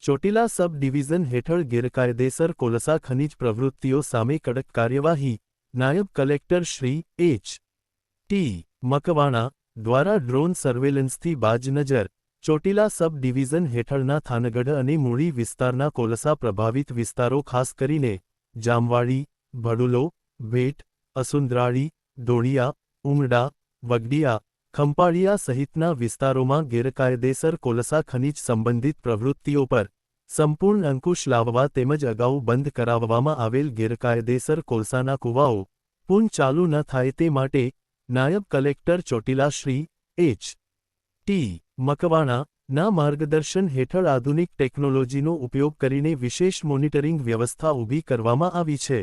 ચોટીલા સબ division હેઠળ ગેરકાયદેસર કોલસા ખનિજ પ્રવૃત્તિઓ સામે કડક કાર્યવાહી નાયબ કલેક્ટર શ્રી એચ.ટી. મકવાણા દ્વારા ડ્રોન સર્વેલન્સથી બાજ નજર ચોટીલા સબ ડિવિઝન હેઠળના થાનગઢ અને મૂળી વિસ્તારના કોલસા પ્રભાવિત વિસ્તારો ખાસ કરીને જામવાડી, ભડુલો, ભેટ, અસુંદરાળી, દોડિયા, ઉમરડા, વગડિયા, ખંપાળિયા સહિતના વિસ્તારોમાં ગેરકાયદેસર કોલસા ખનિજ સંબંધિત પ્રવૃત્તિઓ પર સંપૂર્ણ અંકુશ લાવવા તેમજ અગાઉ બંધ કરાવવામાં આવેલ ગેરકાયદેસર કોલસાના કૂવાઓ પુનઃ ચાલુ ન થાય તે માટે નાયબ કલેક્ટર ચોટીલા શ્રી એચ.ટી. મકવાણા ના માર્ગદર્શન હેઠળ આધુનિક ટેકનોલોજીનો ઉપયોગ કરીને વિશેષ મોનિટરિંગ વ્યવસ્થા ઊભી કરવામાં આવી છે.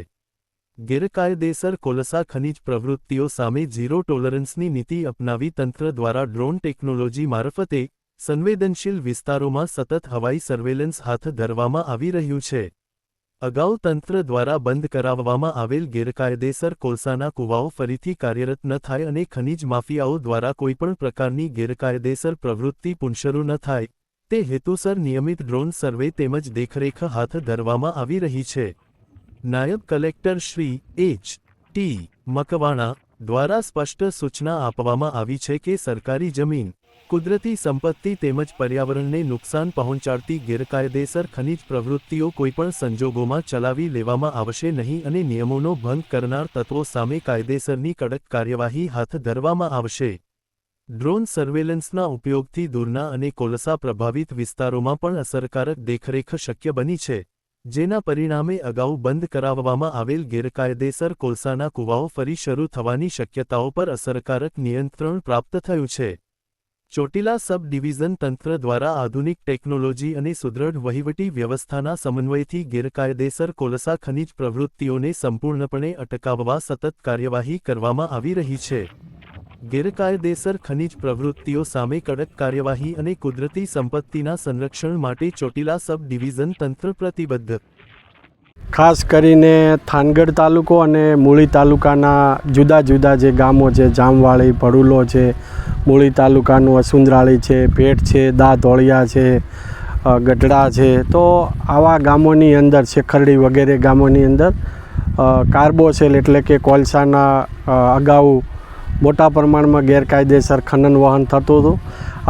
ગેરકાયદેસર કોલસા ખનિજ પ્રવૃત્તિઓ સામે ઝીરો ટોલરન્સની નીતિ અપનાવી તંત્ર દ્વારા ડ્રોન ટેકનોલોજી મારફતે સંવેદનશીલ વિસ્તારોમાં સતત હવાઈ સર્વેલન્સ હાથ ધરવામાં આવી રહ્યું છે. અગાઉ તંત્ર દ્વારા બંધ કરાવવામાં આવેલ ગેરકાયદેસર કોલસાના કૂવાઓ ફરીથી કાર્યરત ન થાય અને ખનિજ માફિયાઓ દ્વારા કોઈપણ પ્રકારની ગેરકાયદેસર પ્રવૃત્તિ પુનઃશરૂ ન થાય તે હેતુસર નિયમિત ડ્રોન સર્વે તેમજ દેખરેખ હાથ ધરવામાં આવી રહી છે. નાયબ કલેક્ટર શ્રી એચ.ટી. મકવાણા દ્વારા સ્પષ્ટ સૂચના આપવામાં આવી છે કે સરકારી જમીન, કુદરતી સંપત્તિ તેમજ પર્યાવરણને નુકસાન પહોંચાડતી ગેરકાયદેસર ખનિજ પ્રવૃત્તિઓ કોઈપણ સંજોગોમાં ચલાવી લેવામાં આવશે નહીં અને નિયમોનો ભંગ કરનાર તત્વો સામે કાયદેસરની કડક કાર્યવાહી હાથ ધરવામાં આવશે. ડ્રોન સર્વેલન્સના ઉપયોગથી દૂરના અને કોલસા પ્રભાવિત વિસ્તારોમાં પણ અસરકારક દેખરેખ શક્ય બની છે, જેના પરિણામે અગાઉ બંધ કરાવવામાં આવેલ ગેરકાયદેસર કોલસાના કૂવાઓ ફરી શરૂ થવાની શક્યતાઓ પર અસરકારક નિયંત્રણ પ્રાપ્ત થયું છે. ચોટીલા સબ ડિવિઝન તંત્ર દ્વારા આધુનિક ટેકનોલોજી અને સુદૃઢ વહીવટી વ્યવસ્થાના સમન્વયથી ગેરકાયદેસર કોલસા ખનિજ પ્રવૃત્તિઓને સંપૂર્ણપણે અટકાવવા સતત કાર્યવાહી કરવામાં આવી રહી છે. ગેરકાયદેસર ખનિજ પ્રવૃત્તિઓ સામે કડક કાર્યવાહી અને કુદરતી સંપત્તિના સંરક્ષણ માટે ચોટીલા સબ ડિવિઝન તંત્ર પ્રતિબદ્ધ. ખાસ કરીને થાનગઢ તાલુકો અને મૂળી તાલુકાના જુદા જુદા જે ગામો છે, જામવાળી, ભડુલો છે, મૂળી તાલુકાનું અસુંદરાળી છે, ભેટ છે, દાધોળિયા છે, ગઢડા છે, તો આવા ગામોની અંદર શેખરડી વગેરે ગામોની અંદર કાર્બોસેલ એટલે કે કોલસાના અગાઉ મોટા પ્રમાણમાં ગેરકાયદેસર ખનન વહન થતું હતું.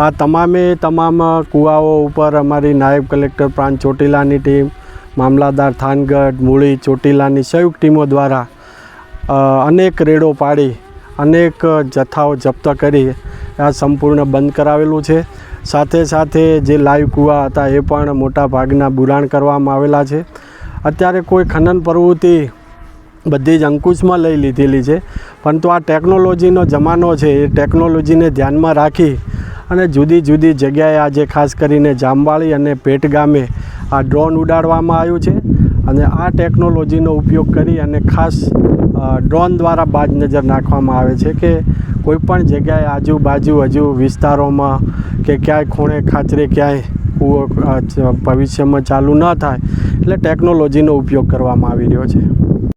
આ તમામ કૂવાઓ ઉપર અમારી નાયબ કલેક્ટર પ્રાંત ચોટીલાની ટીમ, મામલાદાર થાનગઢ, મૂળી, ચોટીલાની સંયુક્ત ટીમો દ્વારા અનેક રેડો પાડી અનેક જથ્થાઓ જપ્ત કરી આ સંપૂર્ણ બંધ કરાવેલું છે. સાથે સાથે જે લાઈવ કૂવા હતા એ પણ મોટા ભાગના બુરાણ કરવામાં આવેલા છે. અત્યારે કોઈ ખનન પ્રવૃત્તિ બધી જ અંકુશમાં લઈ લીધેલી છે, પરંતુ આ ટેકનોલોજીનો જમાનો છે. એ ટેકનોલોજીને ધ્યાનમાં રાખી અને જુદી જુદી જગ્યાએ આજે ખાસ કરીને જામવાળી અને ભેટ ગામે આ ડ્રોન ઉડાડવામાં આવ્યું છે અને આ ટેકનોલોજીનો ઉપયોગ કરી અને ખાસ ડ્રોન દ્વારા બાજ નજર નાખવામાં આવે છે કે કોઈપણ જગ્યાએ આજુબાજુ હજુ વિસ્તારોમાં કે ક્યાંય ખૂણે ખાચરે ક્યાંય કૂવો ભવિષ્યમાં ચાલુ ન થાય એટલે ટેકનોલોજીનો ઉપયોગ કરવામાં આવી રહ્યો છે.